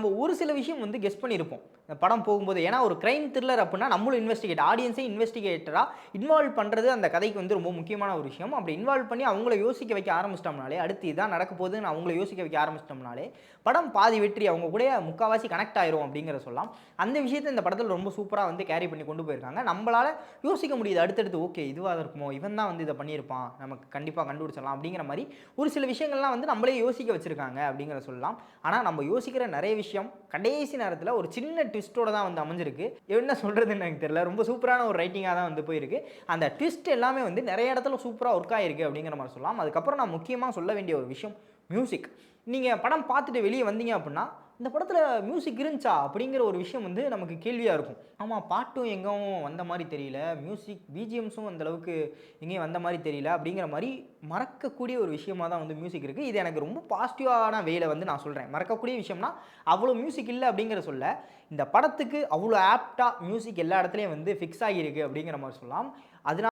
நம்ம ஒரு சில விஷயம் வந்து கெஸ் பண்ணியிருப்போம். இந்த படம் போகும்போது. ஏன்னா ஒரு கிரைம் த்ரில்லர் அப்டின்னா நம்மளும் ஆடியன்ஸே இன்வெஸ்டிகேட்டரா இன்வால்வ் பண்றது அந்த கதைக்கு வந்து ரொம்ப முக்கியமான ஒரு விஷயம். அப்படி இன்வால்வ் பண்ணி அவங்கள யோசிக்க வைக்க ஆரம்பிச்சிட்டோம்னாலே, அடுத்து இதான் நடக்க போகுதுன்னு அவங்கள யோசிக்க வைக்க ஆரம்பிச்சிட்டோம்னாலே, படம் பாதி வெற்றி. அவங்க கூடயே முக்காவாசி கனெக்ட் ஆயிரும் அப்படிங்கிறத சொல்லலாம். அந்த விஷயத்த இந்த படத்துல ரொம்ப சூப்பரா வந்து கேரி பண்ணி கொண்டு போயிருக்காங்க. நம்பளால யோசிக்க முடியுது அடுத்தடுத்து ஓகே இதுவா இருக்குமோ, இவன் தான் வந்து இத பண்ணியிருப்பான். நமக்கு கண்டிப்பா கண்டுபிடிச்சிடலாம் அப்படிங்கிற மாரி ஒரு சில விஷயங்கள்லாம் வந்து நம்மளே யோசிக்க வச்சிருக்காங்க அப்படிங்கிறத சொல்லலாம். ஆனா நம்ம யோசிக்கிற நெறைய விஷயம் கடைசி நேரத்துல ஒரு சின்ன ட்விஸ்ட்டோட தான் வந்து அமைஞ்சிருக்கு. என்ன சொல்றதுன்னு எனக்கு தெரியல. ரொம்ப சூப்பரான ஒரு ரைட்டிங்கா தான் வந்து போயிருக்கு. அந்த ட்விஸ்ட் எல்லாமே வந்து நெறைய இடத்துல சூப்பரா ஒர்க் ஆயிருக்கு அப்படிங்கிற மாரி சொல்லலாம். அதுக்கப்புறம் நான் முக்கியமா சொல்ல வேண்டிய ஒரு விஷயம் மியூசிக். நீங்க படம் பார்த்துட்டு வெளிய வந்தீங்க அப்படின்னா, இந்த படத்துல மியூசிக் இருந்துச்சா? அப்படிங்கிற ஒரு விஷயம் வந்து நமக்கு கேள்வியா இருக்கும். ஆமா பாட்டும் எங்கவும் வந்த மாரி தெரியல. மியூசிக் பிஜிஎம்ஸும் அந்த அளவுக்கு எங்கேயும் வந்த மாரி தெரியல. அப்படிங்கிற மாரி மறக்கக்கூடிய ஒரு விஷயமா தான் வந்து மியூசிக் இருக்கு. இது எனக்கு ரொம்ப பாசிட்டிவான வேல வந்து நான் சொல்றேன். மறக்கக்கூடிய விஷயம்னா, அவ்வளோ மியூசிக் இல்ல அப்படிங்கிற சொல்ல, இந்த படத்துக்கு அவ்வளோ ஆப்ட்டா மியூசிக் எல்லா இடத்துலயும் வந்து ஃபிக்ஸ் ஆகியிருக்கு அப்படிங்கிற மாரி சொல்லலாம். அதனால